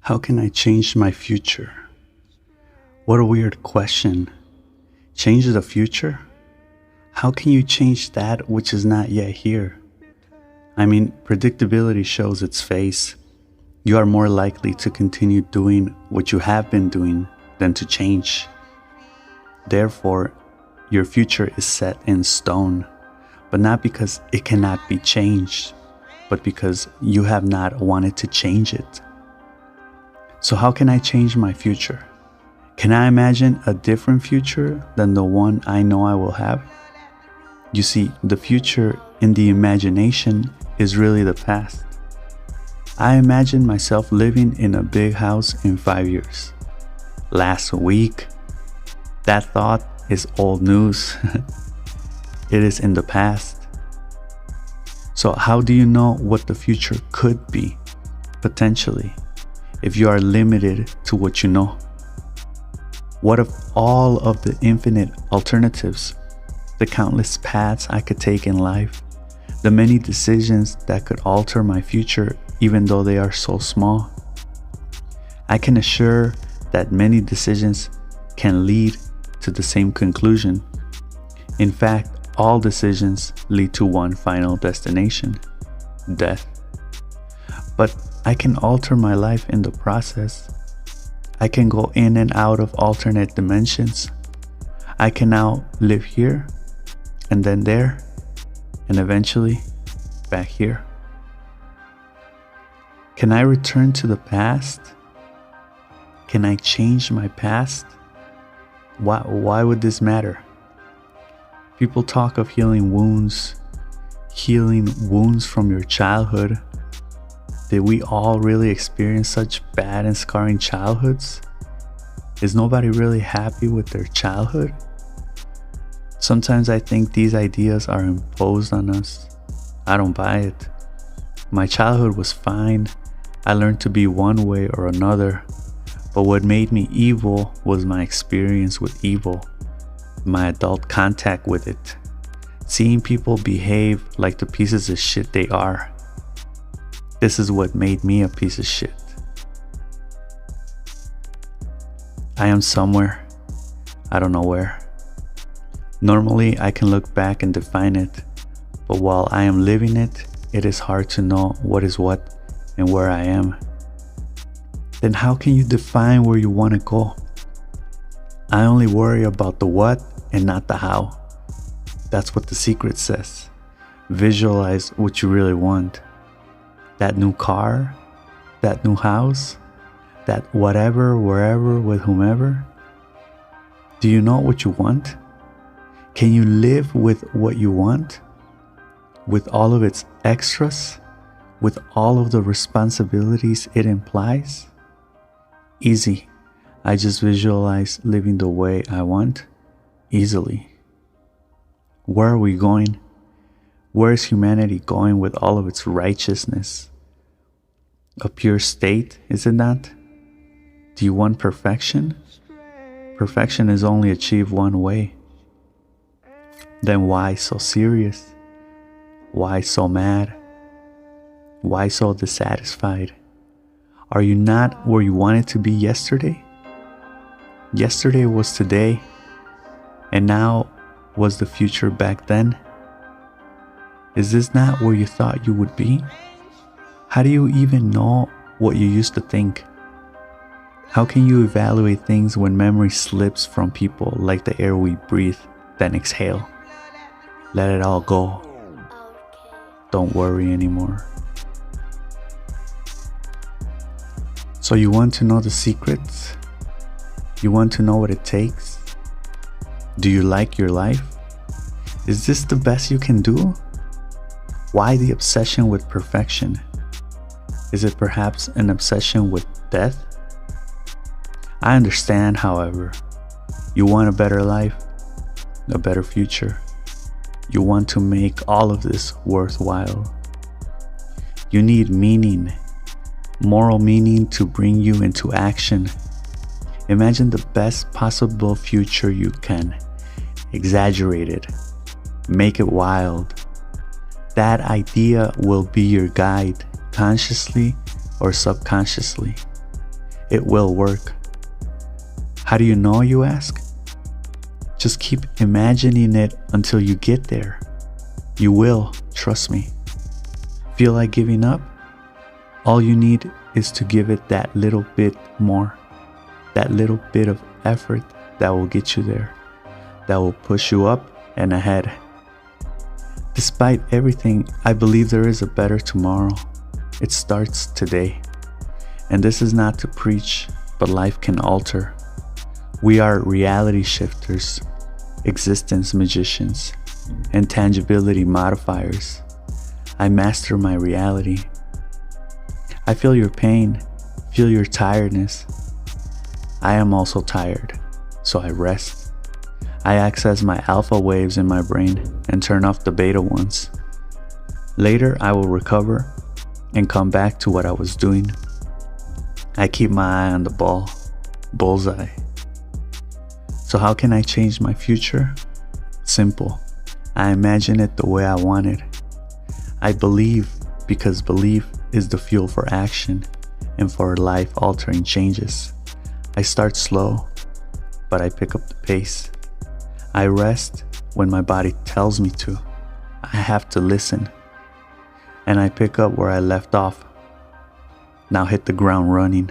How can I change my future? What a weird question. Change the future? How can you change that which is not yet here? I mean, predictability shows its face. You are more likely to continue doing what you have been doing than to change. Therefore, your future is set in stone, but not because it cannot be changed, but because you have not wanted to change it. So how can I change my future? Can I imagine a different future than the one I know I will have? You see, the future in the imagination is really the past. I imagine myself living in a big house in 5 years. Last week, that thought is old news. It is in the past. So how do you know what the future could be, potentially, if you are limited to what you know? What of all of the infinite alternatives, the countless paths I could take in life, the many decisions that could alter my future even though they are so small? I can assure that many decisions can lead to the same conclusion. In fact, all decisions lead to one final destination: death. But I can alter my life in the process. I can go in and out of alternate dimensions. I can now live here, and then there, and eventually back here. Can I return to the past? Can I change my past? Why would this matter? People talk of healing wounds from your childhood. Did we all really experience such bad and scarring childhoods? Is nobody really happy with their childhood? Sometimes I think these ideas are imposed on us. I don't buy it. My childhood was fine. I learned to be one way or another. But what made me evil was my experience with evil, my adult contact with it, seeing people behave like the pieces of shit they are. This is what made me a piece of shit. I am somewhere. I don't know where. Normally, I can look back and define it, but while I am living it, it is hard to know what is what and where I am. Then how can you define where you want to go? I only worry about the what and not the how. That's what The Secret says. Visualize what you really want. That new car, that new house, that whatever, wherever, with whomever. Do you know what you want? Can you live with what you want? With all of its extras? With all of the responsibilities it implies? Easy. I just visualize living the way I want, easily. Where are we going? Where is humanity going with all of its righteousness? A pure state, is it not? Do you want perfection? Perfection is only achieved one way. Then why so serious? Why so mad? Why so dissatisfied? Are you not where you wanted to be yesterday? Yesterday was today, and now was the future back then? Is this not where you thought you would be? How do you even know what you used to think? How can you evaluate things when memory slips from people like the air we breathe, then exhale? Let it all go. Don't worry anymore. So you want to know the secrets? You want to know what it takes? Do you like your life? Is this the best you can do? Why the obsession with perfection? Is it perhaps an obsession with death? I understand, however. You want a better life, a better future. You want to make all of this worthwhile. You need meaning, moral meaning to bring you into action. Imagine the best possible future you can. Exaggerate it. Make it wild. That idea will be your guide, consciously or subconsciously. It will work. How do you know, you ask? Just keep imagining it until you get there. You will, trust me. Feel like giving up? All you need is to give it that little bit more, that little bit of effort that will get you there, that will push you up and ahead. Despite everything, I believe there is a better tomorrow. It starts today. And this is not to preach, but life can alter. We are reality shifters, existence magicians, and tangibility modifiers. I master my reality. I feel your pain, feel your tiredness. I am also tired, so I rest. I access my alpha waves in my brain and turn off the beta ones. Later, I will recover and come back to what I was doing. I keep my eye on the ball, bullseye. So how can I change my future? Simple. I imagine it the way I want it. I believe because belief is the fuel for action and for life-altering changes. I start slow, but I pick up the pace. I rest when my body tells me to. I have to listen. And I pick up where I left off. Now hit the ground running.